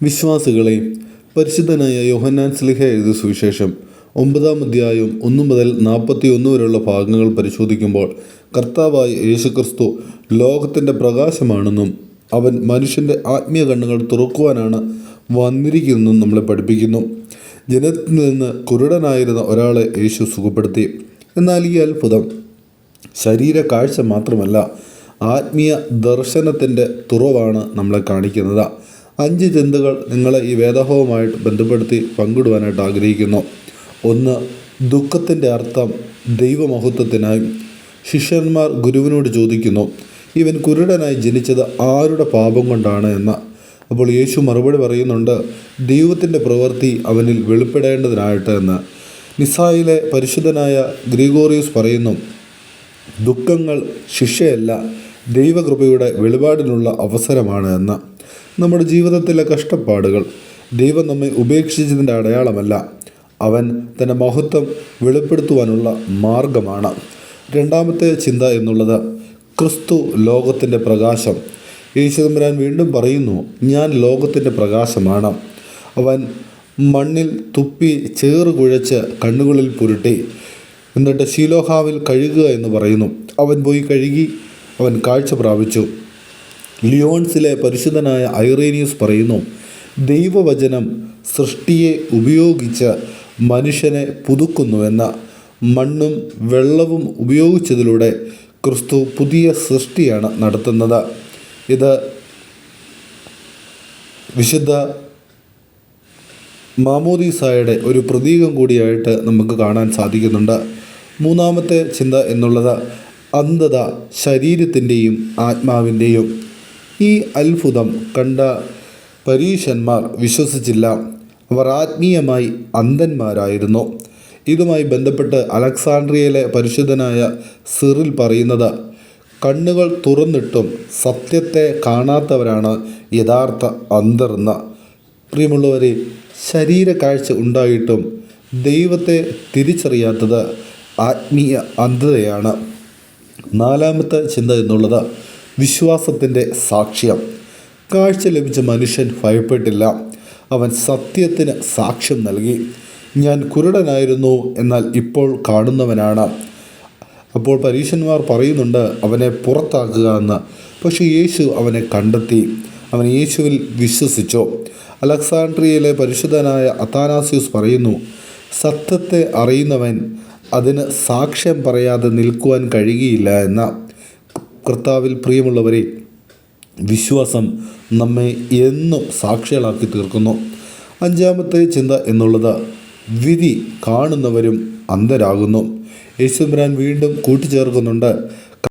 വിശ്വാസികളെ, പരിശുദ്ധനായ യോഹന്നാൻ ശ്ലീഹ എഴുതിയ സുവിശേഷം 9-ാം അധ്യായം 1 മുതൽ 41 വരെയുള്ള ഭാഗങ്ങൾ പരിശോധിക്കുമ്പോൾ കർത്താവായ യേശുക്രിസ്തു ലോകത്തിൻ്റെ പ്രകാശമാണെന്നും അവൻ മനുഷ്യൻ്റെ ആത്മീയ കണ്ണുകൾ തുറക്കുവാനാണ് വന്നിരിക്കുന്നതെന്നും നമ്മളെ പഠിപ്പിക്കുന്നു. ജനത്തിൽ നിന്ന് കുരുടനായിരുന്ന ഒരാളെ യേശു സുഖപ്പെടുത്തി. എന്നാൽ ഈ അത്ഭുതം ശരീര കാഴ്ച മാത്രമല്ല, ആത്മീയ ദർശനത്തിൻ്റെ തുറവാണ് നമ്മളെ കാണിക്കുന്നത്. 5 ചിന്തകൾ നിങ്ങളെ ഈ വേദഭാവവുമായിട്ട് ബന്ധപ്പെടുത്തി പങ്കിടുവാനായിട്ട് ആഗ്രഹിക്കുന്നു. 1. ദുഃഖത്തിൻ്റെ അർത്ഥം ദൈവമഹത്വത്തിനായി. ശിഷ്യന്മാർ ഗുരുവിനോട് ചോദിക്കുന്നു, ഇവൻ കുരുടനായി ജനിച്ചത് ആരുടെ പാപം കൊണ്ടാണ് എന്ന്. അപ്പോൾ യേശു മറുപടി പറയുന്നുണ്ട്, ദൈവത്തിൻ്റെ പ്രവൃത്തി അവനിൽ വെളിപ്പെടേണ്ടതിനായിട്ട് എന്ന്. നിസായിലെ പരിശുദ്ധനായ ഗ്രിഗോറിയോസ് പറയുന്നു, ദുഃഖങ്ങൾ ശിക്ഷയല്ല, ദൈവകൃപയുടെ വെളിപാടിനുള്ള അവസരമാണ് എന്ന്. നമ്മുടെ ജീവിതത്തിലെ കഷ്ടപ്പാടുകൾ ദൈവം നമ്മെ ഉപേക്ഷിച്ചതിൻ്റെ അടയാളമല്ല, അവൻ തൻ്റെ മഹത്വം വെളിപ്പെടുത്തുവാനുള്ള മാർഗമാണ്. 2-ാമത്തെ ചിന്ത എന്നുള്ളത് ക്രിസ്തു ലോകത്തിൻ്റെ പ്രകാശം. യേശുദമ്പുരാൻ വീണ്ടും പറയുന്നു, ഞാൻ ലോകത്തിൻ്റെ പ്രകാശമാണ്. അവൻ മണ്ണിൽ തുപ്പി ചേറ് കുഴച്ച് കണ്ണുകളിൽ പുരട്ടി, എന്നിട്ട് ശീലോഹാവിൽ കഴുകുക എന്ന് പറയുന്നു. അവൻ പോയി കഴുകി, അവൻ കാഴ്ച പ്രാപിച്ചു. ലിയോൺസിലെ പരിശുദ്ധനായ ഐറേനിയസ് പറയുന്നു, ദൈവവചനം സൃഷ്ടിയെ ഉപയോഗിച്ച് മനുഷ്യനെ പുതുക്കുന്നുവെന്ന്. മണ്ണും വെള്ളവും ഉപയോഗിച്ചതിലൂടെ ക്രിസ്തു പുതിയ സൃഷ്ടിയാണ് നടത്തുന്നത്. ഇത് വിശുദ്ധ മാമോദീസായുടെ ഒരു പ്രതീകം കൂടിയായിട്ട് നമുക്ക് കാണാൻ സാധിക്കുന്നുണ്ട്. 3-ാമത്തെ ചിന്ത എന്നുള്ളത് അന്ധത ശരീരത്തിൻ്റെയും ആത്മാവിൻ്റെയും. ഈ അത്ഭുതം കണ്ട പരീശന്മാർ വിശ്വസിച്ചില്ല. അവർ ആത്മീയമായി അന്ധന്മാരായിരുന്നു. ഇതുമായി ബന്ധപ്പെട്ട് അലക്സാണ്ട്രിയയിലെ പരിശുദ്ധനായ സിറിൽ പറയുന്നത്, കണ്ണുകൾ തുറന്നിട്ടും സത്യത്തെ കാണാത്തവരാണ് യഥാർത്ഥ അന്ധർ എന്ന്. പ്രിയമുള്ളവരെ, ശരീര കാഴ്ച ഉണ്ടായിട്ടും ദൈവത്തെ തിരിച്ചറിയാത്തത് ആത്മീയ അന്ധതയാണ്. 4-ാമത്തെ ചിന്ത എന്നുള്ളത് വിശ്വാസത്തിൻ്റെ സാക്ഷ്യം. കാഴ്ച ലഭിച്ച മനുഷ്യൻ ഭയപ്പെട്ടില്ല, അവൻ സത്യത്തിന് സാക്ഷ്യം നൽകി. ഞാൻ കുരുടനായിരുന്നു, എന്നാൽ ഇപ്പോൾ കാണുന്നവനാണ്. അപ്പോൾ പരീശന്മാർ പറയുന്നുണ്ട്, അവനെ പുറത്താക്കുക എന്ന്. പക്ഷേ യേശു അവനെ കണ്ടെത്തി, അവൻ യേശുവിൽ വിശ്വസിച്ചു. അലക്സാണ്ട്രിയയിലെ പരിശുദ്ധനായ അത്താനാസ്യൂസ് പറയുന്നു, സത്യത്തെ അറിയുന്നവൻ അതിന് സാക്ഷ്യം പറയാതെ നിൽക്കുവാൻ കഴിയുകയില്ല എന്ന. കർത്താവിൽ പ്രിയമുള്ളവരെ, വിശ്വാസം നമ്മെ എന്നും സാക്ഷികളാക്കി തീർക്കുന്നു. 5-ാമത്തെ ചിന്ത എന്നുള്ളത് വിധി കാണുന്നവരും അന്ധരാകുന്നു. യേശുദമ്പുരാൻ വീണ്ടും കൂട്ടിച്ചേർക്കുന്നുണ്ട്,